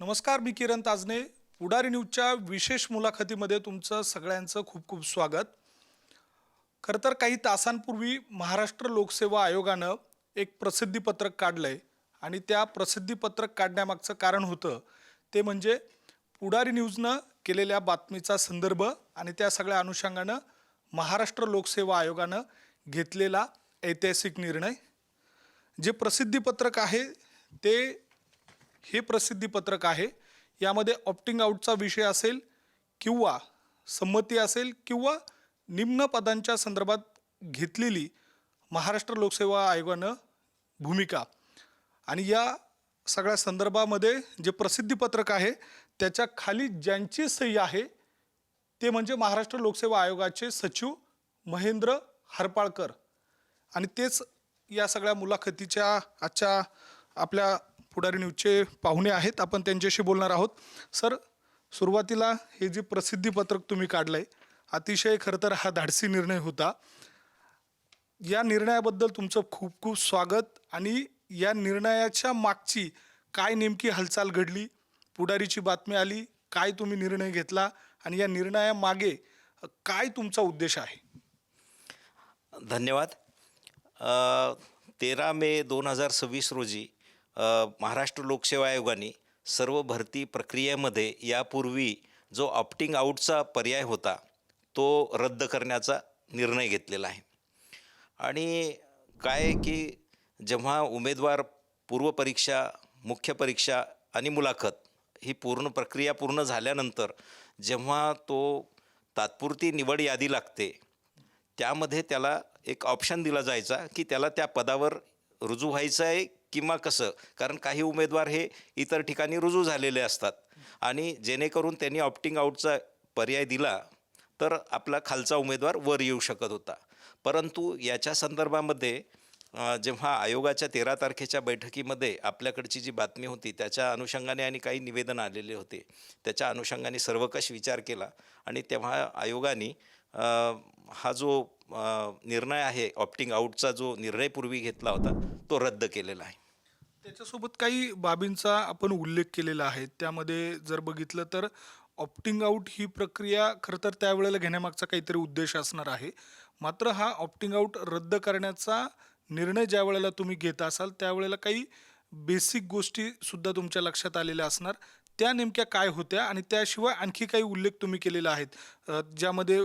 नमस्कार, मी किरण ताजने. पुढारी न्यूजच्या विशेष मुलाखतीमध्ये तुमचं सगळ्यांचं खूप खूप स्वागत. खरं तर काही तासांपूर्वी महाराष्ट्र लोकसेवा आयोगानं एक प्रसिद्धीपत्रक काढलंय आणि त्या प्रसिद्धीपत्रक काढण्यामागचं कारण होतं ते म्हणजे पुढारी न्यूजनं केलेल्या बातमीचा संदर्भ आणि त्या सगळ्या अनुषंगानं महाराष्ट्र लोकसेवा आयोगानं घेतलेला ऐतिहासिक निर्णय. जे प्रसिद्धीपत्रक आहे ते हे प्रसिद्धीपत्रक आहे. यामध्ये ऑप्टिंग आउटचा विषय असेल किंवा संमती असेल किंवा निम्न पदांच्या संदर्भात घेतलेली महाराष्ट्र लोकसेवा आयोगानं भूमिका आणि या सगळ्या संदर्भामध्ये जे प्रसिद्धीपत्रक आहे त्याच्या खाली ज्यांची सही आहे ते म्हणजे महाराष्ट्र लोकसेवा आयोगाचे सचिव महेंद्र हरपाळकर आणि तेच या सगळ्या मुलाखतीच्या आजच्या आपल्या पुढारी न्यूजचे पाहुणे आहेत. आपण त्यांच्याशी बोलणार आहोत. सर, सुरुवातीला हे जे प्रसिद्धीपत्रक तुम्ही काढलंय अतिशय खरं तर हा धाडसी निर्णय होता. या निर्णयाबद्दल तुमचं खूप खूप स्वागत. आणि या निर्णयाच्या मागची काय नेमकी हालचाल घडली, पुढारीची बातमी आली, काय तुम्ही निर्णय घेतला आणि या निर्णयामागे काय तुमचा उद्देश आहे? धन्यवाद. 13 मे 2026 रोजी महाराष्ट्र लोकसेवा आयोगाने सर्व भरती प्रक्रियेमध्ये यापूर्वी जो ऑप्टिंग आउटचा पर्याय होता तो रद्द करण्याचा निर्णय घेतलेला आहे. आणि काय आहे की जेव्हा उमेदवार पूर्वपरीक्षा, मुख्य परीक्षा आणि मुलाखत ही पूर्ण प्रक्रिया पूर्ण झाल्यानंतर जेव्हा तो तात्पुरती निवड यादी लागते त्यामध्ये त्याला एक ऑप्शन दिला जायचा की त्याला त्या पदावर रुजू व्हायचं आहे किंवा कसं. कारण काही उमेदवार हे इतर ठिकाणी रुजू झालेले असतात आणि जेणेकरून त्यांनी ऑप्टिंग आउटचा पर्याय दिला तर आपला खालचा उमेदवार वर येऊ शकत होता. परंतु याच्या संदर्भामध्ये जेव्हा आयोगाच्या 13 तारखेच्या बैठकीमध्ये आपल्याकडची जी बातमी होती त्याच्या अनुषंगाने आणि काही निवेदन आलेले होते त्याच्या अनुषंगाने सर्वकष विचार केला आणि तेव्हा आयोगाने हा जो निर्णय आहे ऑप्टिंग आउटचा जो निर्णय पूर्वी घेतला होता तो रद्द केलेला आहे. त्याच्यासोबत काही बाबींचा आपण उल्लेख केलेला आहे. त्यामध्ये जर बघितलं तर ऑप्टिंग आउट ही प्रक्रिया खरं तर त्यावेळेला घेण्यामागचा काहीतरी उद्देश असणार आहे. मात्र हा ऑप्टिंग आउट रद्द करण्याचा निर्णय ज्या वेळेला तुम्ही घेत असाल त्यावेळेला काही बेसिक गोष्टी सुद्धा तुमच्या लक्षात आलेल्या असणार. त्या नेमक्या काय होत्या आणि त्याशिवाय आणखी काही उल्लेख तुम्ही केलेला आहेत ज्यामध्ये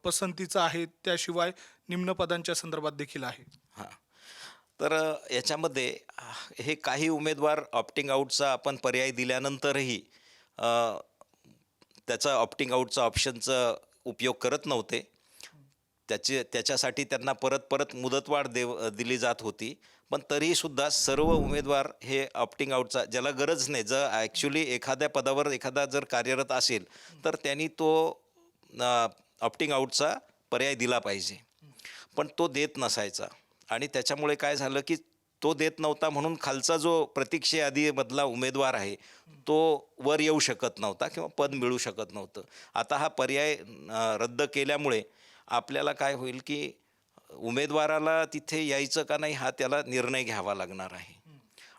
पसंतीचा आहे, त्याशिवाय निम्न पदांच्या संदर्भात देखील आहे? हां. तर याच्यामध्ये हे काही उमेदवार ऑप्टिंग आउटचा आपण पर्याय दिल्यानंतरही त्याचा ऑप्टिंग आउटचा ऑप्शनचा उपयोग करत नव्हते. त्याच्यासाठी त्यांना परत मुदतवाढ दिली जात होती. पण तरीसुद्धा सर्व उमेदवार हे ऑप्टिंग आउटचा ज्याला गरज नाही, जर ॲक्च्युली एखाद्या पदावर एखादा जर कार्यरत असेल तर त्यांनी तो ऑप्टिंग आउटचा पर्याय दिला पाहिजे. पण तो देत नसायचा आणि त्याच्यामुळे काय झालं की तो देत नव्हता म्हणून खालचा जो प्रतीक्षा यादीमधला उमेदवार आहे तो वर येऊ शकत नव्हता किंवा पद मिळू शकत नव्हतं. आता हा पर्याय रद्द केल्यामुळे आपल्याला काय होईल की उमेदवाराला तिथे यायचं का नाही हा त्याला निर्णय घ्यावा लागणार आहे.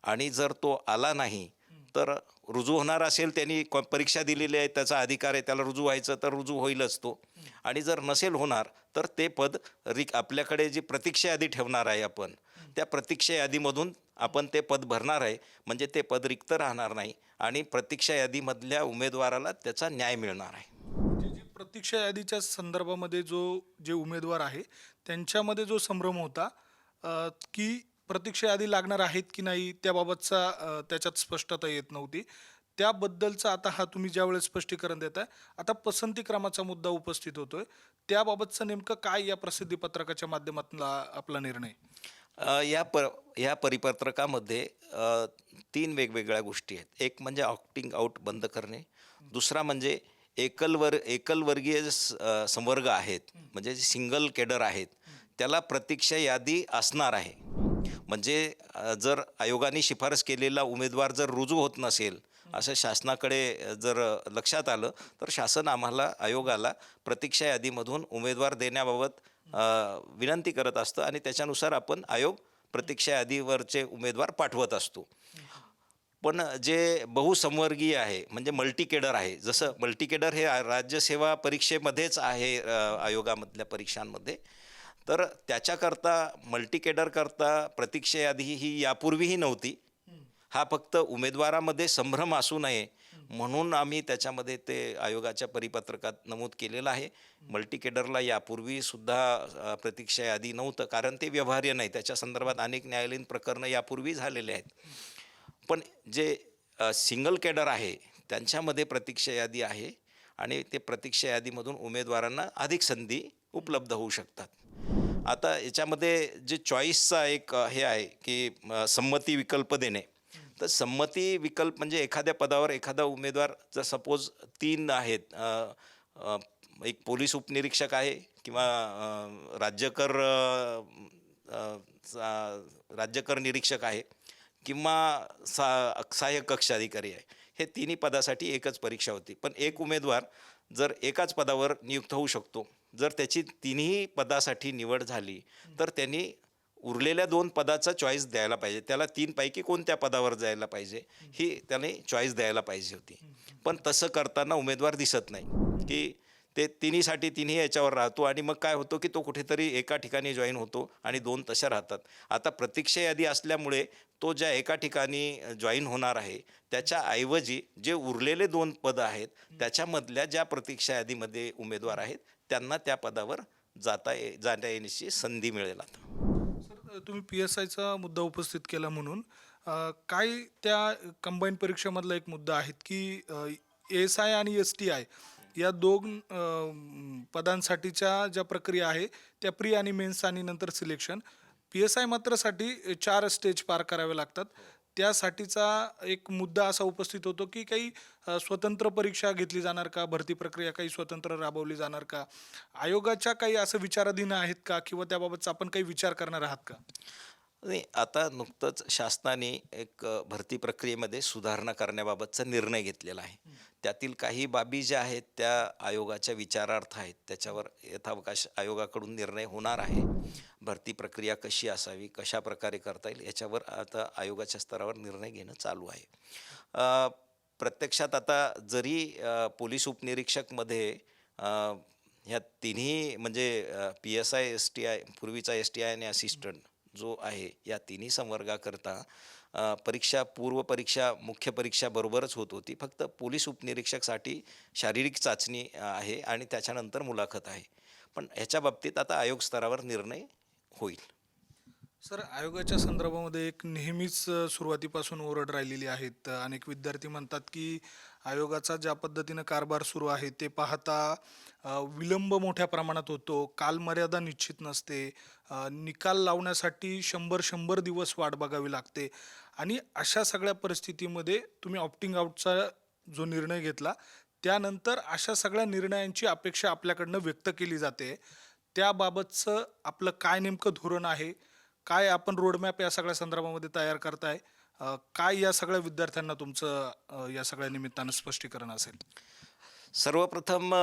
आणि जर तो आला नाही तर रुजू होणार असेल, त्यांनी परीक्षा दिलेली आहे, त्याचा अधिकार आहे, त्याला रुजू व्हायचं तर रुजू होईलच तो. आणि जर नसेल होणार तर ते पद आपल्याकडे जी प्रतीक्षा यादी ठेवणार आहे आपण त्या प्रतीक्षा यादीमधून आपण ते पद भरणार आहे. म्हणजे ते पद रिक्त राहणार नाही आणि प्रतीक्षा यादीमधल्या उमेदवाराला त्याचा न्याय मिळणार आहे. म्हणजे जी प्रतीक्षा यादीच्या संदर्भामध्ये जे उमेदवार आहे त्यांच्यामध्ये जो संभ्रम होता की प्रतीक्षा यादी लागणार आहेत की नाही त्याबाबतचा त्याच्यात स्पष्टता येत नव्हती. त्याबद्दलचा आता हा तुम्ही ज्यावेळेस स्पष्टीकरण देताय, आता पसंती क्रमाचा मुद्दा उपस्थित होतोय, त्याबाबतचं नेमकं काय या प्रसिद्धीपत्रकाच्या माध्यमातून आपला निर्णय? या परिपत्रकामध्ये 3 वेगवेगळ्या गोष्टी आहेत. एक म्हणजे ऑप्टिंग आउट बंद करणे, दुसरा म्हणजे एकलवर्गीय संवर्ग आहेत म्हणजे सिंगल केडर आहेत त्याला प्रतीक्षा यादी असणार आहे. म्हणजे जर आयोगाने शिफारस केलेला उमेदवार जर रुजू होत नसेल असं शासनाकडे जर लक्षात आलं तर शासन आयोगाला प्रतीक्षा यादीमधून उमेदवार देण्याबाबत विनंती करत असतं आणि त्याच्यानुसार आपण आयोग प्रतीक्षा यादीवरचे उमेदवार पाठवत असतो. पण जे बहुसंवर्गीय आहे म्हणजे मल्टीकेडर आहे, जसं मल्टीकेडर हे राज्यसेवा परीक्षेमध्येच आहे आयोगामधल्या परीक्षांमध्ये. तर त्याच्याकरता मल्टीकेडरकरता प्रतीक्षा यादी ही यापूर्वीही नव्हती. हा फक्त उमेदवारामध्ये संभ्रम असू नये म्हणून आम्ही त्याच्यामध्ये ते आयोगाच्या परिपत्रकात नमूद केलेलं आहे. मल्टीकेडरला यापूर्वी सुद्धा प्रतीक्षा यादी नव्हतं, कारण ते व्यवहार्य नाही. त्याच्या संदर्भात अनेक न्यायालयीन प्रकरणं यापूर्वी झालेले आहेत. पण जे सिंगल कॅडर आहे त्यांच्यामध्ये प्रतीक्षा यादी आहे आणि ते प्रतीक्षा यादीमधून उमेदवारांना अधिक संधी उपलब्ध होऊ शकतात. आता याच्यामध्ये जे चॉईसचा एक हे आहे की संमती विकल्प देणे. तर संमती विकल्प म्हणजे एखाद्या पदावर एखादा उमेदवार, जर सपोज 3 आहेत, अ, एक पोलीस उपनिरीक्षक आहे किंवा राज्यकर राज्यकर निरीक्षक आहे किंवा सहाय्यक कक्ष अधिकारी आहे. हे तिन्ही पदासाठी एकच परीक्षा होती. पण एक उमेदवार जर एकाच पदावर नियुक्त होऊ शकतो. जर त्याची तिन्ही पदासाठी निवड झाली तर त्यांनी उरलेल्या 2 पदाचा चॉईस द्यायला पाहिजे. त्याला 3 पैकी कोणत्या पदावर जायला पाहिजे ही त्याने चॉईस द्यायला पाहिजे होती. पण तसं करताना उमेदवार दिसत नाही, की ते तिन्हीसाठी तिन्ही याच्यावर राहतो आणि मग काय होतं की तो कुठेतरी एका ठिकाणी जॉईन होतो आणि 2 तशा राहतात. आता प्रतीक्षा यादी असल्यामुळे तो ज्या एका ठिकाणी जॉईन होणार आहे त्याच्याऐवजी जे उरलेले 2 पदं आहेत त्याच्यामधल्या ज्या प्रतीक्षा यादीमध्ये उमेदवार आहेत त्यांना त्या पदावर जाता येण्याची संधी मिळेल आता. सर, तुम्ही PSIचा मुद्दा उपस्थित केला म्हणून काय त्या कंबाईन परीक्षेमधला एक मुद्दा आहेत की ASI आणि STI या 2 पदांसाठीच्या ज्या प्रक्रिया आहे त्या प्री आणि मेन्स आणि नंतर सिलेक्शन. PSI मात्रसाठी 4 स्टेज पार करावे लागतात. त्यासाठीचा एक मुद्दा असा उपस्थित होतो की काही स्वतंत्र परीक्षा घेतली जाणार का? भरती प्रक्रिया काही स्वतंत्र राबवली जाणार का? आयोगाच्या काही असं विचाराधीन आहेत का? किंवा त्याबाबतचा आपण काही विचार करणार आहात का? नाही, आता नुकतंच शासनाने एक भरती प्रक्रियेमध्ये सुधारणा करण्याबाबतचा निर्णय घेतलेला आहे. त्यातील काही बाबी ज्या आहेत त्या आयोगाच्या विचारार्थ आहेत. त्याच्यावर यथावकाश आयोगाकडून निर्णय होणार आहे. भरती प्रक्रिया कशी असावी, कशा प्रकारे करता येईल याच्यावर आता आयोगाच्या स्तरावर निर्णय घेणं चालू आहे. अ, प्रत्यक्षात आता जरी पोलीस उपनिरीक्षकमध्ये अ, ह्या तिन्ही म्हणजे PSI, STI, पूर्वीचा STI आणि असिस्टंट जो आहे या तिन्ही संवर्गाकरता पूर्व परीक्षा, मुख्य परीक्षा बरोबरच होत होती. फक्त पोलीस उपनिरीक्षकसाठी शारीरिक चाचणी आहे आणि त्याच्यानंतर मुलाखत आहे. पण ह्याच्या बाबतीत आता आयोग स्तरावर निर्णय होईल. सर, आयोगाच्या संदर्भामध्ये एक नेहमीच सुरुवातीपासून ओरड राहिलेली आहेत. अनेक विद्यार्थी म्हणतात की आयोगाचा ज्या पद्धतीनं कारभार सुरू आहे ते पाहता विलंब मोठ्या प्रमाणात होतो, कालमर्यादा निश्चित नसते, निकाल लावण्यासाठी 100 दिवस वाट बघावी लागते आणि अशा सगळ्या परिस्थितीमध्ये तुम्ही ऑप्टिंग आउटचा जो निर्णय घेतला त्यानंतर अशा सगळ्या निर्णयांची अपेक्षा आपल्याकडनं व्यक्त केली जाते. त्याबाबतचं आपलं काय नेमकं धोरण आहे? काय आपण रोडमॅप या सगळ्या संदर्भामध्ये तयार करताय? काय या सगळ्या विद्यार्थ्यांना तुमचं या सगळ्या निमित्तानं स्पष्टीकरण असेल? सर्वप्रथम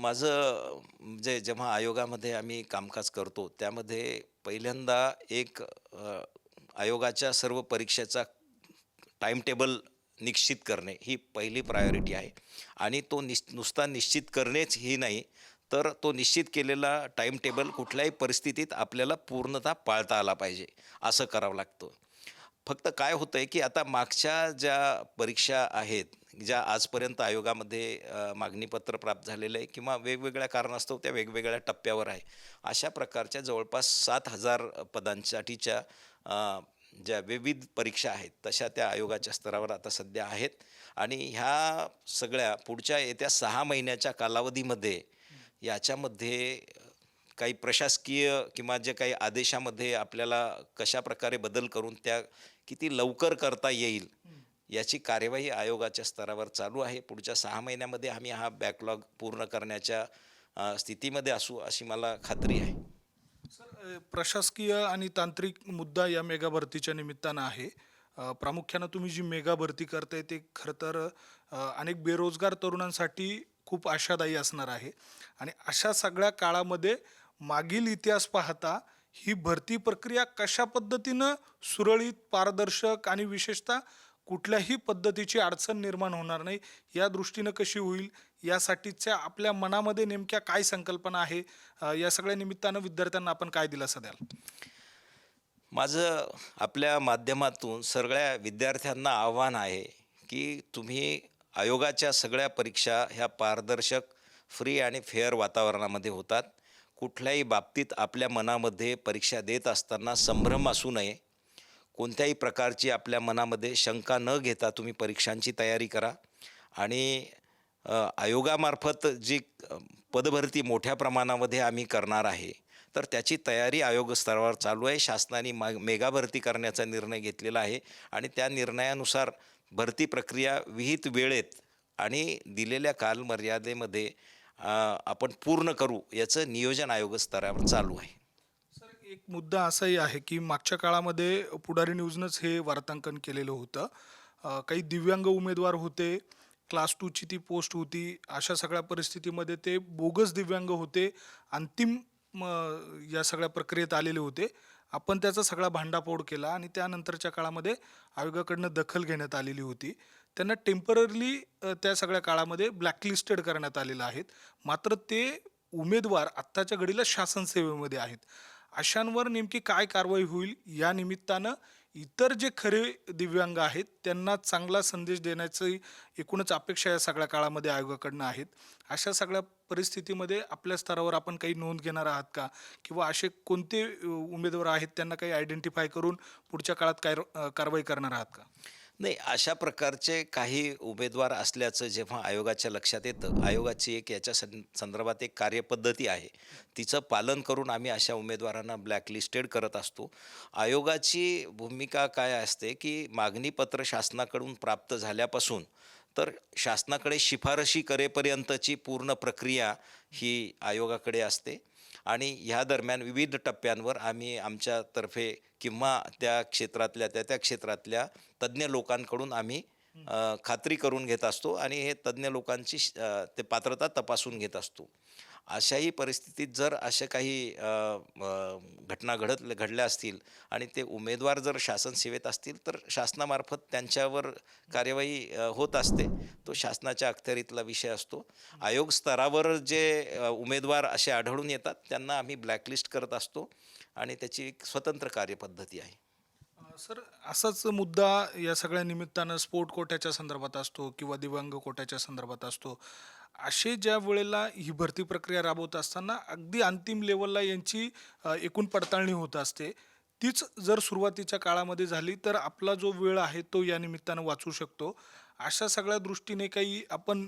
माझं म्हणजे जेव्हा आयोगामध्ये आम्ही कामकाज करतो त्यामध्ये पहिल्यांदा एक आयोगाच्या सर्व परीक्षेचा टाईमटेबल निश्चित करणे ही पहिली प्रायोरिटी आहे आणि तो नुसता निश्चित करणेच ही नाही, तर तो निश्चित केलेला टाईमटेबल कुठल्याही परिस्थितीत आपल्याला पूर्णतः पाळता आला पाहिजे, असं करावं लागतं. फक्त काय होतं आहे की आता मागच्या ज्या परीक्षा आहेत, ज्या आजपर्यंत आयोगामध्ये मागणीपत्र प्राप्त झालेलं आहे किंवा वेगवेगळ्या कारणास्तव त्या वेगवेगळ्या टप्प्यावर आहे. अशा प्रकारच्या जवळपास 7,000 पदांसाठीच्या ज्या विविध परीक्षा आहेत तशा त्या आयोगाच्या स्तरावर आता सध्या आहेत आणि ह्या सगळ्या पुढच्या येत्या 6 महिन्याच्या कालावधीमध्ये याच्यामध्ये काही प्रशासकीय किंवा जे काही आदेशामध्ये आपल्याला कशाप्रकारे बदल करून त्या किती लवकर करता येईल याची कार्यवाही आयोगाच्या स्तरावर चालू आहे. पुढच्या 6 महिन्यामध्ये आम्ही हा बॅकलॉग पूर्ण करण्याच्या स्थितीमध्ये असू अशी मला खात्री आहे. सर, प्रशासकीय आणि तांत्रिक मुद्दा या मेगा भरतीच्या निमित्तानं आहे. प्रामुख्यानं तुम्ही जी मेगा भरती करताय ते खरं तर अनेक बेरोजगार तरुणांसाठी खूप आशादायी असणार आहे आणि अशा सगळ्या काळामध्ये मागील इतिहास पाहता ही भरती प्रक्रिया कशा पद्धतीनं सुरळीत, पारदर्शक आणि विशेषतः कुठल्याही पद्धतीची अडचण निर्माण होणार नाही या दृष्टीनं कशी होईल यासाठीच्या आपल्या मनामध्ये नेमक्या काय संकल्पना आहे, या सगळ्या निमित्तानं विद्यार्थ्यांना आपण काय दिलासा द्याल? माझं आपल्या माध्यमातून सगळ्या विद्यार्थ्यांना आव्हान आहे की तुम्ही आयोगाच्या सगळ्या परीक्षा ह्या पारदर्शक, फ्री आणि फेअर वातावरणामध्ये होतात. कुठल्याही बाबतीत आपल्या मनामध्ये परीक्षा देत असताना संभ्रम असू नये. कोणत्याही प्रकारची आपल्या मनामध्ये शंका न घेता तुम्ही परीक्षांची तयारी करा. आणि आयोगामार्फत जी पदभरती मोठ्या प्रमाणामध्ये आम्ही करणार आहे, तर त्याची तयारी आयोग स्तरावर चालू आहे. शासनाने मेगा भरती करण्याचा निर्णय घेतलेला आहे आणि त्या निर्णयानुसार भरती प्रक्रिया विहित वेळेत आणि दिलेल्या कालमर्यादेमध्ये आपण पूर्ण करू, याचं नियोजन आयोग स्तरावर चालू आहे. सर, एक मुद्दा असाही आहे की मागच्या काळामध्ये पुढारी न्यूजनंच हे वार्तांकन केलेलं होतं. काही दिव्यांग उमेदवार होते, क्लास 2ची ती पोस्ट होती. अशा सगळ्या परिस्थितीमध्ये ते बोगस दिव्यांग होते, अंतिम या सगळ्या प्रक्रियेत आलेले होते. आपण त्याचा सगळा भांडाफोड केला आणि त्यानंतरच्या काळामध्ये आयोगाकडनं दखल घेण्यात आलेली होती. त्यांना टेम्पररली त्या सगळ्या काळामध्ये ब्लॅकलिस्टेड करण्यात आलेलं आहेत. मात्र ते उमेदवार आत्ताच्या घडीला शासन सेवेमध्ये आहेत. अशांवर नेमकी काय कारवाई होईल या निमित्तानं इतर जे खरे दिव्यांग आहेत त्यांना चांगला संदेश देण्याची एकूणच अपेक्षा या सगळ्या काळामध्ये आयोगाकडनं आहेत. अशा सगळ्या परिस्थितीमध्ये आपल्या स्तरावर आपण काही नोंद घेणार आहात का? किंवा असे कोणते उमेदवार आहेत त्यांना काही आयडेंटिफाय करून पुढच्या काळात काय कारवाई करणार आहात का? नाही, अशा प्रकारचे काही उमेदवार असल्याचं जेव्हा आयोगाच्या लक्षात येतं, आयोगाची एक याच्या संदर्भात एक कार्यपद्धती आहे. तिचं पालन करून आम्ही अशा उमेदवारांना ब्लॅकलिस्टेड करत असतो. आयोगाची भूमिका काय असते की मागणीपत्र शासनाकडून प्राप्त झाल्यापासून तर शासनाकडे शिफारशी करेपर्यंतची पूर्ण प्रक्रिया ही आयोगाकडे असते. आणि ह्या दरम्यान विविध टप्प्यांवर आम्ही आमच्यातर्फे किंवा त्या क्षेत्रातल्या तज्ज्ञ लोकांकडून आम्ही खात्री करून घेत असतो आणि हे तज्ज्ञ लोकांची ते पात्रता तपासून घेत असतो. अशाही परिस्थितीत जर अशा काही घटना घडल्या असतील आणि ते उमेदवार जर शासन सेवेत असतील, तर शासनामार्फत त्यांच्यावर कार्यवाही होत असते. तो शासनाच्या अखत्यारीतला विषय असतो. आयोग स्तरावर जे उमेदवार असे आढळून येतात त्यांना आम्ही ब्लॅकलिस्ट करत असतो आणि त्याची एक स्वतंत्र कार्यपद्धती आहे. सर, असाच मुद्दा या सगळ्या निमित्तानं स्पोर्ट कोट्याच्या संदर्भात असतो किंवा दिव्यांग कोट्याच्या संदर्भात असतो. असे ज्या वेळेला ही भरती प्रक्रिया राबवत असताना अगदी अंतिम लेवलला यांची एकूण पडताळणी होत असते. तीच जर सुरुवातीच्या काळामध्ये झाली तर आपला जो वेळ आहे तो या निमित्तानं वाचू शकतो. अशा सगळ्या दृष्टीने काही आपण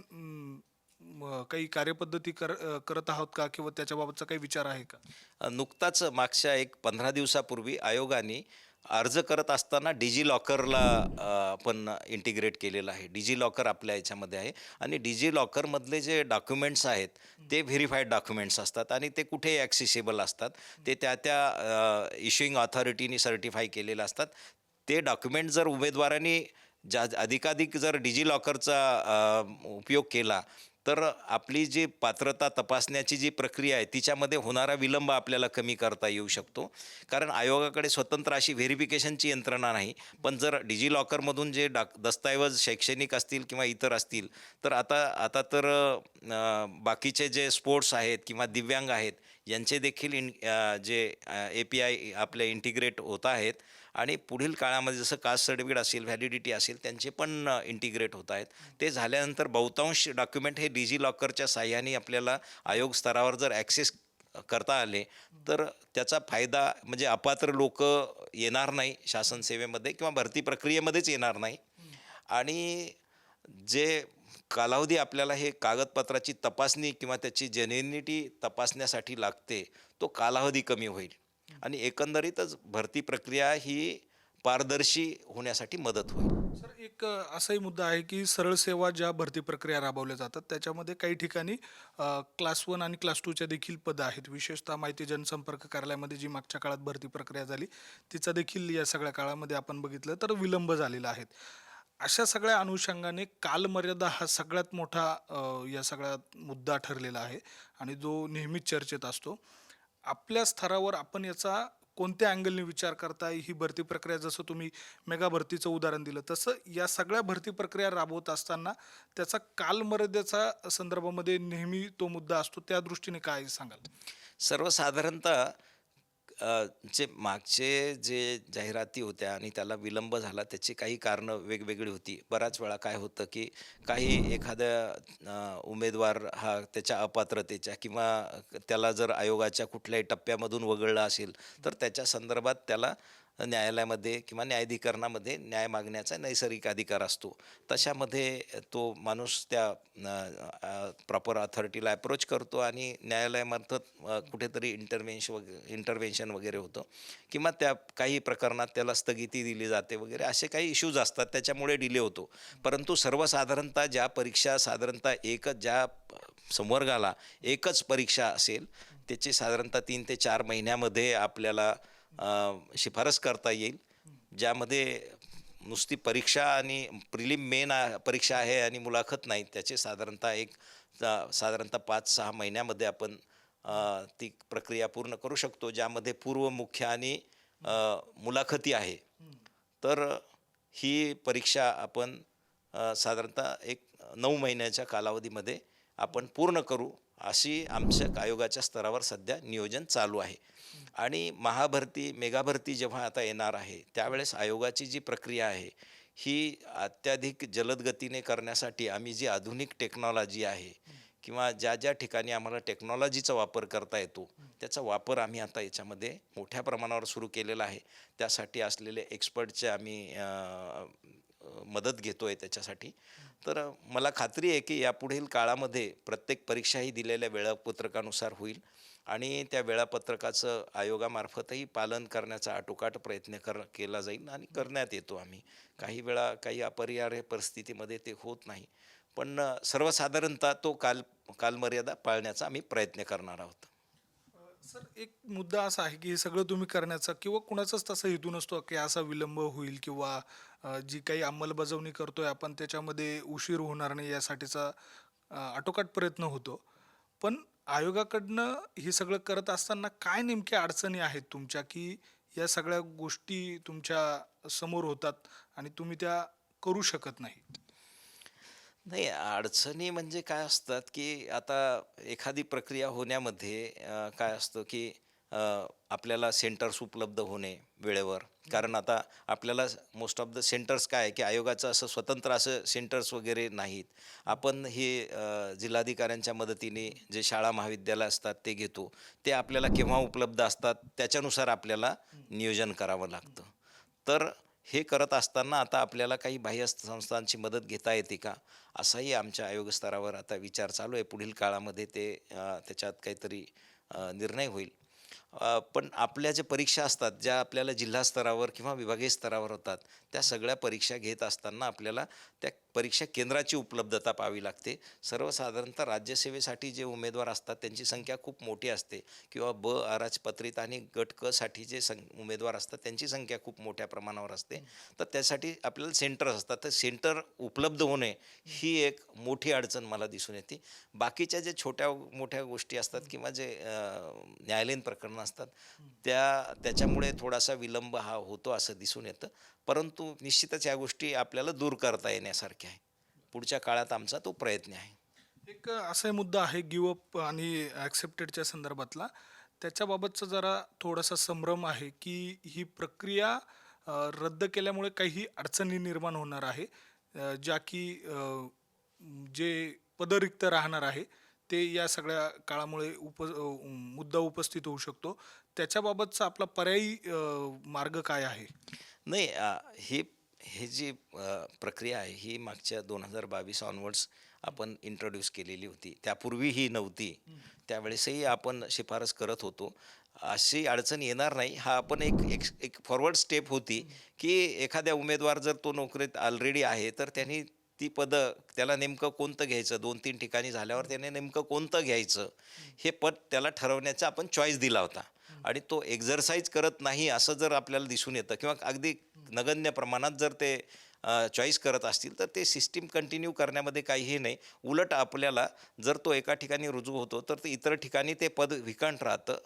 काही कार्यपद्धती करत आहोत का किंवा त्याच्याबाबतचा काही विचार आहे का? नुकताच मागच्या एक 15 दिवसापूर्वी आयोगाने अर्ज करत असताना डिजी लॉकरला आपण इंटिग्रेट केलेलं आहे. डिजी लॉकर आपल्या याच्यामध्ये आहे आणि डिजी लॉकरमधले जे डॉक्युमेंट्स आहेत ते व्हेरीफाईड डॉक्युमेंट्स असतात आणि ते कुठेही ॲक्सेसिबल असतात. ते त्या इश्युइंग ऑथॉरिटीनी सर्टिफाय केलेलं असतात. ते डॉक्युमेंट जर उमेदवारांनी अधिकाधिक जर डिजी लॉकरचा उपयोग केला तर आपली जी पात्रता तपासण्याची जी प्रक्रिया आहे तिच्यामध्ये होणारा विलंब आपल्याला कमी करता येऊ शकतो. कारण आयोगाकडे स्वतंत्र अशी व्हेरिफिकेशनची यंत्रणा नाही. पण जर डिजी लॉकरमधून जे दस्तऐवज शैक्षणिक असतील किंवा इतर असतील तर आता तर बाकीचे जे स्पोर्ट्स आहेत किंवा दिव्यांग आहेत यांचे देखील जे API आपले इंटिग्रेट होत आहेत आणि पुढील काळामध्ये जसं कास्ट सर्टिफिकेट असेल, व्हॅलिडिटी असेल त्यांचे पण इंटिग्रेट होत आहेत. ते झाल्यानंतर बहुतांश डॉक्युमेंट हे डिजी लॉकरच्या साह्याने आपल्याला आयोग स्तरावर जर ॲक्सेस करता आले तर त्याचा फायदा म्हणजे अपात्र लोक येणार नाही शासन सेवेमध्ये किंवा भरती प्रक्रियेमध्येच येणार नाही. आणि जे कालावधी आपल्याला हे कागदपत्राची तपासणी किंवा त्याची जेन्युइनिटी तपासण्यासाठी लागते तो कालावधी कमी होईल आणि एकंदरीतच भरती प्रक्रिया ही पारदर्शी होण्यासाठी मदत होईल. सर, एक असाही मुद्दा आहे की सरळ सेवा ज्या भरती प्रक्रिया राबवल्या जातात त्याच्यामध्ये काही ठिकाणी क्लास 1 आणि क्लास 2च्या देखील पदं आहेत. विशेषतः माहिती जनसंपर्क कार्यालयामध्ये जी मागच्या काळात भरती प्रक्रिया झाली तिचा देखील या सगळ्या काळामध्ये आपण बघितलं तर विलंब झालेला आहे. अशा सगळ्या अनुषंगाने कालमर्यादा हा सगळ्यात मोठा या सगळ्यात मुद्दा ठरलेला आहे आणि जो नेहमीच चर्चेत असतो. आपल्या स्तरावर आपण याचा कोणत्या अँगलने विचार करताय ही भरती प्रक्रिया? जसं तुम्ही मेगा भरतीचं उदाहरण दिलं, तसं या सगळ्या भरती प्रक्रिया राबवत असताना त्याचा कालमर्यादेचा संदर्भामध्ये नेहमी तो मुद्दा असतो. त्या दृष्टीने काय सांगाल? सर्वसाधारणतः जे मागचे जे जाहिराती होत्या आणि त्याला विलंब झाला त्याची काही कारणं वेगवेगळी होती. बऱ्याच वेळा काय होतं, की काही एखाद्या उमेदवार हा त्याच्या अपात्रतेच्या किंवा त्याला जर आयोगाच्या कुठल्याही टप्प्यामधून वगळला असेल, तर त्याच्या संदर्भात त्याला न्यायालयामध्ये किंवा न्यायाधिकरणामध्ये न्याय मागण्याचा नैसर्गिक अधिकार असतो. तशामध्ये तो माणूस त्या प्रॉपर अथॉरिटीला अप्रोच करतो आणि न्यायालयामार्फत कुठेतरी इंटरव्हेन्शन वगैरे होतं किंवा त्या काही प्रकरणात त्याला स्थगिती दिली जाते वगैरे असे काही इश्यूज असतात, त्याच्यामुळे डिले होतो. परंतु सर्वसाधारणतः ज्या परीक्षा साधारणतः एकच ज्या संवर्गाला एकच परीक्षा असेल, त्याची साधारणतः 3 ते 4 महिन्यामध्ये आपल्याला शिफारस करता येईल. ज्यामध्ये नुसती परीक्षा आणि प्रिलिम मेन परीक्षा आहे आणि मुलाखत नाही. त्याचे साधारणतः 5-6 महिन्यामध्ये आपण ती प्रक्रिया पूर्ण करू शकतो. ज्यामध्ये पूर्व, मुख्य आणि मुलाखती आहे. तर ही परीक्षा आपण साधारणतः एक 9 महिन्याच्या कालावधीमध्ये आपण पूर्ण करू, अशी आमच्या आयोगाच्या स्तरावर सध्या नियोजन चालू आहे. आणि महाभरती, मेगा भरती जेव्हा आता येणार आहे, त्यावेळेस आयोगाची जी प्रक्रिया आहे, ही अत्याधिक जलद गतीने करण्यासाठी आम्ही जी आधुनिक टेक्नॉलॉजी आहे किंवा ज्या ठिकाणी आम्हाला टेक्नॉलॉजीचा वापर करता येतो, त्याचा वापर आम्ही आता याच्यामध्ये मोठ्या प्रमाणावर सुरू केलेला आहे. त्यासाठी असलेले एक्सपर्टचे आम्ही मदत घेतो आहे त्याच्यासाठी. तर मला खात्री आहे की यापुढील काळामध्ये प्रत्येक परीक्षा ही दिलेल्या वेळापत्रकानुसार होईल आणि त्या वेळापत्रकाचं आयोगामार्फतही पालन करण्याचा आटोकाट प्रयत्न केला जाईल आणि करण्यात येतो आम्ही. काही वेळा काही अपरिहार्य परिस्थितीमध्ये ते होत नाही. पण सर्वसाधारणतः तो कालमर्यादा पाळण्याचा आम्ही प्रयत्न करणार आहोत. सर, एक मुद्दा असा आहे की हे सगळं तुम्ही करण्याचा किंवा कुणाचाच तसा हेतू नसतो की असा विलंब होईल किंवा जी काही अंमलबजावणी करतोय आपण त्याच्यामध्ये उशीर होणार नाही यासाठीचा आटोकाट प्रयत्न होतो. पण आयोगाकडनं हे सगळं करत असताना काय नेमक्या अडचणी आहेत तुमच्या, की या सगळ्या गोष्टी तुमच्या समोर होतात आणि तुम्ही त्या करू शकत नाही? नाही, अडचणी म्हणजे काय असतात, की आता एखादी प्रक्रिया होण्यामध्ये काय असतं, की आपल्याला सेंटर्स उपलब्ध होणे वेळेवर. कारण आता आपल्याला मोस्ट ऑफ द सेंटर्स काय आहे, की आयोगाचं असं स्वतंत्र असं सेंटर्स वगैरे नाहीत. आपण हे जिल्हाधिकाऱ्यांच्या मदतीने जे शाळा महाविद्यालय असतात ते घेतो. ते आपल्याला केव्हा उपलब्ध असतात त्याच्यानुसार आपल्याला नियोजन करावं लागतं. तर हे करत असताना आता आपल्याला काही बाह्य संस्थांची मदत घेता येते का? असाही आमच्या आयोग स्तरावर आता विचार चालू आहे. पुढील काळामध्ये ते त्याच्यात काहीतरी निर्णय होईल. पण आपल्या ज्या परीक्षा असतात, ज्या आपल्याला जिल्हा स्तरावर किंवा विभागीय स्तरावर होतात, त्या सगळ्या परीक्षा घेत असताना आपल्याला त्या परीक्षा केंद्राची उपलब्धता पाहावी लागते. सर्वसाधारणतः राज्यसेवेसाठी जे उमेदवार असतात त्यांची संख्या खूप मोठी असते किंवा अराजपत्रित आणि गट क साठी जे उमेदवार असतात त्यांची संख्या खूप मोठ्या प्रमाणावर असते. तर त्यासाठी आपल्याला सेंटर्स असतात. तर सेंटर उपलब्ध होणे ही एक मोठी अडचण मला दिसून येते. बाकीच्या जे छोट्या-मोठ्या गोष्टी असतात किंवा जे न्यायालयीन प्रकरणं असतात, त्याच्यामुळे थोडासा विलंब हा होतो असं दिसून येतं. परंतु निश्चितच या गोष्टी आपल्याला दूर करता येण्यासारख्या आहे. पुढच्या काळात आमचा तो प्रयत्न आहे. एक असा मुद्दा आहे गिव्ह आणि ॲक्सेप्टेडच्या संदर्भातला. त्याच्याबाबतचा जरा थोडासा संभ्रम आहे, की ही प्रक्रिया रद्द केल्यामुळे काही अडचणी निर्माण होणार आहे. ज्या की जे पद रिक्त राहणार आहे, ते या सगळ्या काळामुळे मुद्दा उपस्थित होऊ शकतो. त्याच्याबाबतचा आपला पर्यायी मार्ग काय आहे? नाही, हे जी प्रक्रिया आहे ही मागच्या 2022 ऑनवर्ड्स आपण इंट्रोड्यूस केलेली होती. त्यापूर्वी ही नव्हती. त्यावेळेसही आपण शिफारस करत होतो. अशी अडचण येणार नाही. हा आपण एक एक एक फॉरवर्ड स्टेप होती, की एखाद्या उमेदवार जर तो नोकरीत ऑलरेडी आहे, तर त्यांनी ती पदं त्याला नेमकं कोणतं घ्यायचं, 2-3 ठिकाणी झाल्यावर त्याने नेमकं कोणतं घ्यायचं, हे पद त्याला ठरवण्याचा आपण चॉईस दिला होता. आणि तो एक्झरसाइज करत नाही असं जर आपल्याला दिसून येतं किंवा अगदी नगण्य प्रमाणात जर ते चॉईस करत असतील तर ते सिस्टीम कंटिन्यू करण्यामध्ये काहीही नाही. उलट आपल्याला जर तो एका ठिकाणी रुजू होतो तर ते इतर ठिकाणी ते पद व्हिकंट राहतं,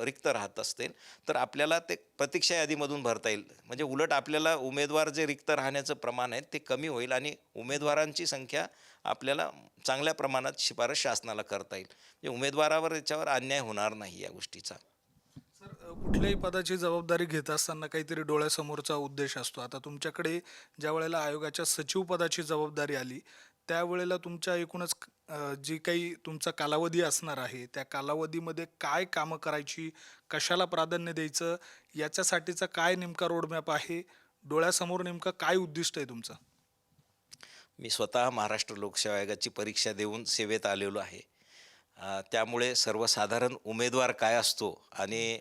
रिक्त राहत असते, तर आपल्याला ते प्रतीक्षा यादीमधून भरता येईल. म्हणजे उलट आपल्याला उमेदवार जे रिक्त राहण्याचं प्रमाण आहे ते कमी होईल आणि उमेदवारांची संख्या आपल्याला चांगल्या प्रमाणात शिफारस शासनाला करता येईल. म्हणजे उमेदवारावर याच्यावर अन्याय होणार नाही या गोष्टीचा. सर, कुठल्याही पदाची जबाबदारी घेत असताना काहीतरी डोळ्यासमोरचा उद्देश असतो. आता तुमच्याकडे ज्या वेळेला आयोगाच्या सचिव पदाची जबाबदारी आली, त्यावेळेला तुमच्या एकूणच जी काही तुमचा कालावधी असणार आहे, त्या कालावधीमध्ये काय कामं करायची, कशाला प्राधान्य द्यायचं, याच्यासाठीचा काय नेमका रोडमॅप आहे? डोळ्यासमोर नेमकं काय उद्दिष्ट आहे तुमचं? मी स्वतः महाराष्ट्र लोकसेवा आयोगाची परीक्षा देऊन सेवेत आलेलो आहे. त्यामुळे सर्वसाधारण उमेदवार काय असतो आणि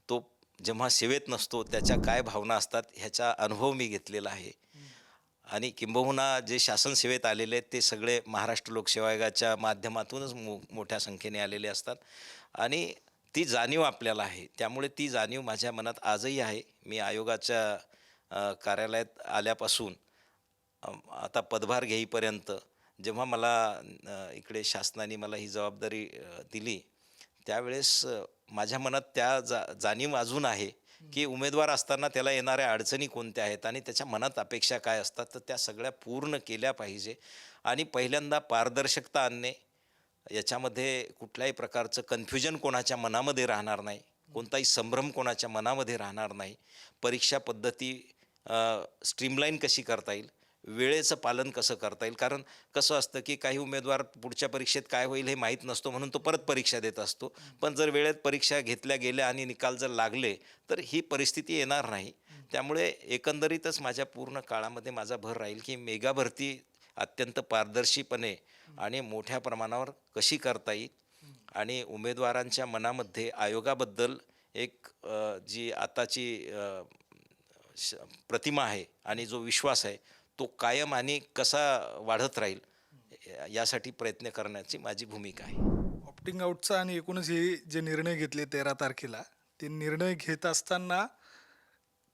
तो जेव्हा सेवेत नसतो त्याच्या काय भावना असतात ह्याचा अनुभव मी घेतलेला आहे. आणि किंबहुना जे शासन सेवेत आलेले आहेत ते सगळे महाराष्ट्र लोकसेवा आयोगाच्या माध्यमातूनच मोठ्या संख्येने आलेले असतात आणि ती जाणीव आपल्याला आहे. त्यामुळे ती जाणीव माझ्या मनात आजही आहे. मी आयोगाच्या कार्यालयात आल्यापासून आता पदभार घेईपर्यंत जेव्हा मला इकडे शासनाने मला ही जबाबदारी दिली त्यावेळेस माझ्या मनात जाणीव अजून आहे की उमेदवार असताना त्याला येणाऱ्या अडचणी कोणत्या आहेत आणि त्याच्या मनात अपेक्षा काय असतात तर त्या सगळ्या पूर्ण केल्या पाहिजे. आणि पहिल्यांदा पारदर्शकता आणणे, याच्यामध्ये कुठल्याही प्रकारचं कन्फ्युजन कोणाच्या मनामध्ये राहणार नाही, कोणताही संभ्रम कोणाच्या मनामध्ये राहणार नाही. परीक्षा पद्धती स्ट्रीमलाईन कशी करता येईल, वेळेचं पालन कसं करता येईल. कारण कसं असतं की काही उमेदवार पुढच्या परीक्षेत काय होईल हे माहीत नसतो म्हणून तो परत परीक्षा देत असतो. पण जर वेळेत परीक्षा घेतल्या गेल्या आणि निकाल जर लागले तर ही परिस्थिती येणार नाही. त्यामुळे एकंदरीतच माझ्या पूर्ण काळामध्ये माझा भर राहील की मेगा भरती अत्यंत पारदर्शीपणे आणि मोठ्या प्रमाणावर कशी करता येईल आणि उमेदवारांच्या मनामध्ये आयोगाबद्दल एक जी आताची प्रतिमा आहे आणि जो विश्वास आहे तो कायम आणि कसा वाढत राहील यासाठी प्रयत्न करण्याची माझी भूमिका आहे. ऑप्टिंग आउटचा आणि एकूणच हे जे निर्णय घेतले 13 तारखेला, ते निर्णय घेत असताना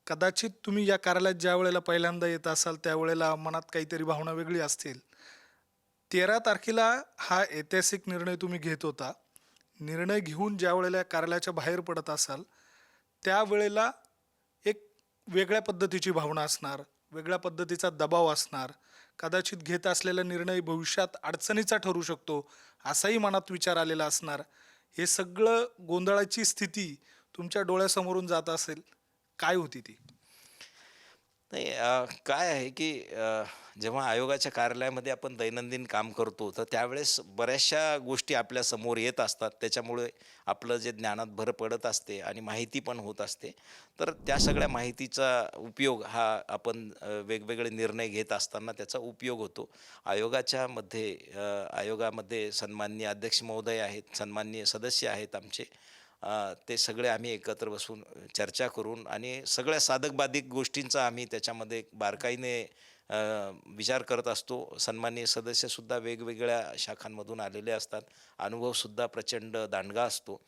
कदाचित तुम्ही या कार्यालयात ज्या वेळेला पहिल्यांदा येत असाल त्यावेळेला मनात काहीतरी भावना वेगळी असतील. 13 तारखेला हा ऐतिहासिक निर्णय तुम्ही घेत होता. निर्णय घेऊन ज्या वेळेला या कार्यालयाच्या बाहेर पडत असाल त्यावेळेला एक वेगळ्या पद्धतीची भावना असणार, वेगळ्या पद्धतीचा दबाव असणार. कदाचित घेत असलेला निर्णय भविष्यात अडचणीचा ठरू शकतो असाही मनात विचार आलेला असणार. हे सगळं गोंधळाची स्थिती तुमच्या डोळ्यासमोरून जात असेल. काय होती ती? नाही, काय आहे की जेव्हा आयोगाच्या कार्यालयामध्ये आपण दैनंदिन काम करतो तर त्यावेळेस बऱ्याचशा गोष्टी आपल्या समोर येत असतात. त्याच्यामुळे आपलं जे ज्ञानात भर पडत असते आणि माहिती पण होत असते. तर त्या सगळ्या माहितीचा उपयोग हा आपण वेगवेगळे निर्णय घेत असताना त्याचा उपयोग होतो. आयोगामध्ये सन्माननीय अध्यक्ष महोदय आहेत, सन्माननीय सदस्य आहेत आमचे. ते सगळे आम्ही एकत्र बसून चर्चा करून आणि सगळ्या साधक-बाधक गोष्टींचा आम्ही त्याच्यामध्ये बारकाईने विचार करत असतो. सन्माननीय सदस्यसुद्धा वेगवेगळ्या शाखांमधून आलेले असतात. अनुभवसुद्धा प्रचंड दांडगा असतो.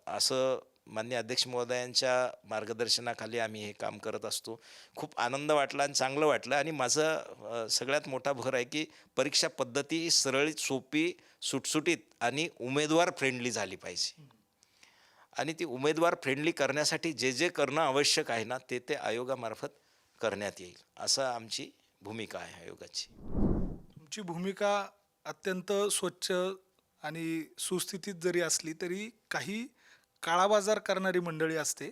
असं माननीय अध्यक्ष महोदयांच्या मार्गदर्शनाखाली आम्ही हे काम करत असतो. खूप आनंद वाटला आणि चांगलं वाटलं आणि माझं सगळ्यात मोठा भर आहे की परीक्षा पद्धती ही सरळीत, सोपी, सुटसुटीत आणि उमेदवार फ्रेंडली झाली पाहिजे. आणि ती उमेदवार फ्रेंडली करण्यासाठी जे जे करणं आवश्यक आहे ना ते आयोगामार्फत करण्यात येईल, असं आमची भूमिका आहे आयोगाची. तुमची भूमिका अत्यंत स्वच्छ आणि सुस्थितीत जरी असली तरी काही काळाबाजार करणारी मंडळी असते.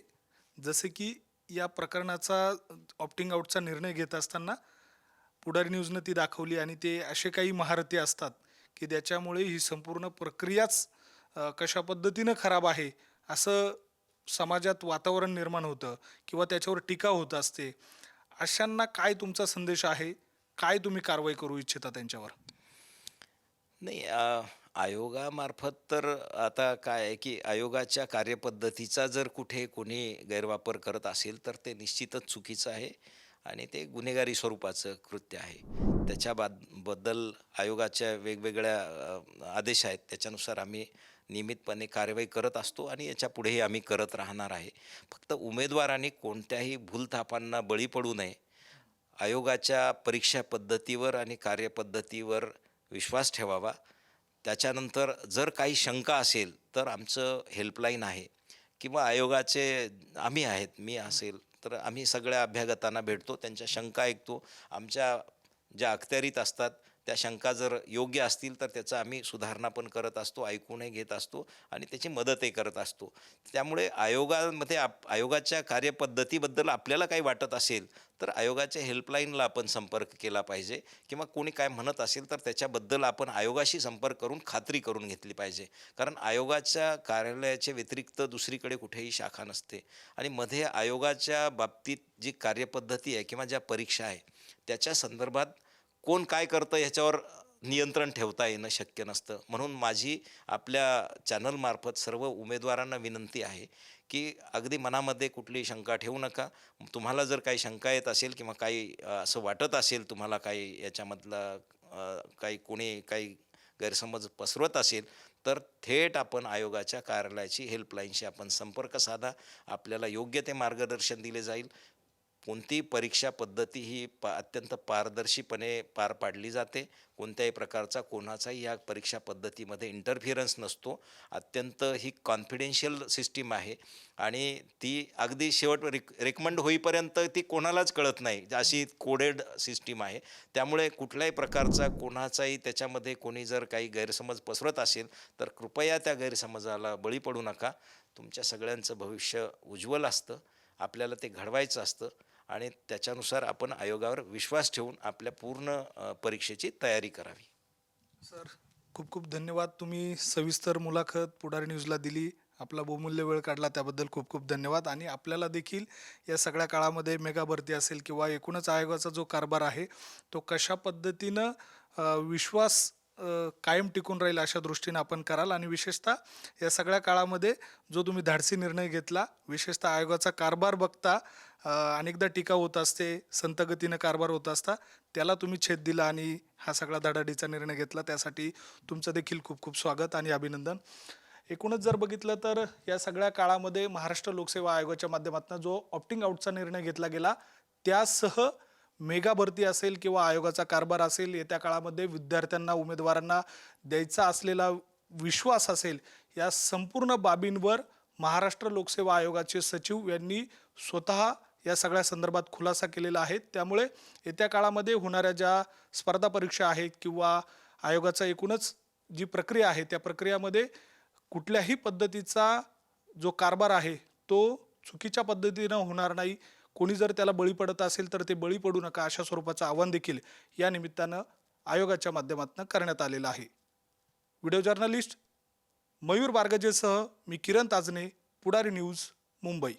जसे की या प्रकरणाचा ऑप्टिंग आउटचा निर्णय घेत असताना पुढारी न्यूजनं ती दाखवली आणि ते असे काही महारथी असतात की त्याच्यामुळे ही संपूर्ण प्रक्रियाच कशा पद्धतीनं खराब आहे असं समाजात वातावरण निर्माण होतं किंवा त्याच्यावर टीका होत असते. अशांना काय तुमचा संदेश आहे? काय तुम्ही कारवाई करू इच्छिता त्यांच्यावर? नाही, आयोगामार्फत तर आता काय आहे की आयोगाच्या कार्यपद्धतीचा जर कुठे कोणी गैरवापर करत असेल तर ते निश्चितच चुकीचं आहे आणि ते गुन्हेगारी स्वरूपाचं कृत्य आहे. बद्दल आयोगाच्या वेगवेगळ्या आदेश आहेत, त्याच्यानुसार आम्ही नियमितपणे कारवाई करत असतो आणि याच्या पुढेही आम्ही करत राहणार आहे. फक्त उमेदवारांनी कोणत्याही भूलथापांना बळी पडू नये आयोगाच्या परीक्षा पद्धतीवर आणि कार्यपद्धतीवर विश्वास ठेवावा. त्याच्यानंतर जर काही शंका असेल तर आमचं हेल्पलाईन आहे किंवा आयोगाचे आम्ही आहेत, मी असेल तर आम्ही सगळ्या अभ्यागतांना भेटतो, त्यांच्या शंका ऐकतो. आमच्या ज्या अखत्यारीत असतात त्या शंका जर योग्य असतील तर त्याचा आम्ही सुधारणा पण करत असतो, ऐकूनही घेत असतो आणि त्याची मदतही करत असतो. त्यामुळे आयोगामध्ये आयोगाच्या कार्यपद्धतीबद्दल आपल्याला काही वाटत असेल तर आयोगाच्या हेल्पलाईनला आपण संपर्क केला पाहिजे किंवा कोणी काय म्हणत असेल तर त्याच्याबद्दल आपण आयोगाशी संपर्क करून खात्री करून घेतली पाहिजे. कारण आयोगाच्या कार्यालयाच्या व्यतिरिक्त दुसरीकडे कुठेही शाखा नसते आणि मध्ये आयोगाच्या बाबतीत जी कार्यपद्धती आहे किंवा ज्या परीक्षा आहे त्याच्या संदर्भात कोण काय करतं ह्याच्यावर नियंत्रण ठेवता येणं शक्य नसतं. म्हणून माझी आपल्या चॅनलमार्फत सर्व उमेदवारांना विनंती आहे की अगदी मनामध्ये कुठलीही शंका ठेवू नका. तुम्हाला जर काही शंका येत असेल किंवा काही असं वाटत असेल तुम्हाला काही याच्यामधलं काही कोणी काही गैरसमज पसरवत असेल तर थेट आपण आयोगाच्या कार्यालयाची हेल्पलाईनशी आपण संपर्क साधा. आपल्याला योग्य ते मार्गदर्शन दिले जाईल. कोणतीही परीक्षा पद्धती ही अत्यंत पारदर्शीपणे पार पाडली जाते. कोणत्याही प्रकारचा कोणाचाही या परीक्षा पद्धतीमध्ये इंटरफिरन्स नसतो. अत्यंत ही कॉन्फिडेन्शियल सिस्टीम आहे आणि ती अगदी शेवट रेकमेंड होईपर्यंत ती कोणालाच कळत नाही, अशी कोडेड सिस्टीम आहे. त्यामुळे कुठल्याही प्रकारचा कोणाचाही त्याच्यामध्ये कोणी जर काही गैरसमज पसरत असेल तर कृपया त्या गैरसमजाला बळी पडू नका. तुमच्या सगळ्यांचं भविष्य उज्ज्वल असतं, आपल्याला ते घडवायचं असतं आणि त्याच्यानुसार आपण आयोगावर विश्वास ठेवून आपल्या पूर्ण परीक्षेची तयारी करावी. सर, खूप खूप धन्यवाद. तुम्ही सविस्तर मुलाखत पुढारी न्यूजला दिली, आपला बहुमूल्य वेळ काढला त्याबद्दल खूप खूप धन्यवाद. आणि आपल्याला देखील या सगळ्या काळामध्ये मेगा भरती असेल किंवा एकूणच आयोगाचा जो कारभार आहे तो कशा पद्धतीनं विश्वास कायम टिकून राहील अशा दृष्टीने आपण कराल. आणि विशेषतः या सगळ्या काळामध्ये जो तुम्ही धाडसी निर्णय घेतला, विशेषतः आयोगाचा कारभार बघता अनेकदा टीका होत असते, संथगतीनं कारभार होत असता, त्याला तुम्ही छेद दिला आणि हा सगळा धडाडीचा निर्णय घेतला, त्यासाठी तुमचं देखील खूप खूप स्वागत आणि अभिनंदन. एकूणच जर बघितलं तर या सगळ्या काळामध्ये महाराष्ट्र लोकसेवा आयोगाच्या माध्यमातून जो ऑप्टिंग आउटचा निर्णय घेतला गेला त्यासह मेगा भरती असेल किंवा आयोगाचा कारभार असेल, येत्या काळामध्ये विद्यार्थ्यांना उमेदवारांना द्यायचा असलेला विश्वास असेल, या संपूर्ण बाबींवर महाराष्ट्र लोकसेवा आयोगाचे सचिव यांनी स्वतः या सगळ्या संदर्भात खुलासा केलेला आहे. त्यामुळे येत्या काळामध्ये होणाऱ्या ज्या स्पर्धा परीक्षा आहेत किंवा आयोगाचा एकूणच जी प्रक्रिया आहे त्या प्रक्रियामध्ये कुठल्याही पद्धतीचा जो कारभार आहे तो चुकीच्या पद्धतीनं होणार नाही. कोणी जर त्याला बळी पडत असेल तर ते बळी पडू नका अशा स्वरूपाचं आवाहन देखील या निमित्तानं आयोगाच्या माध्यमातून करण्यात आलेलं आहे. व्हिडिओ जर्नलिस्ट मयूर बारगजेसह मी किरण ताजने, पुढारी न्यूज, मुंबई.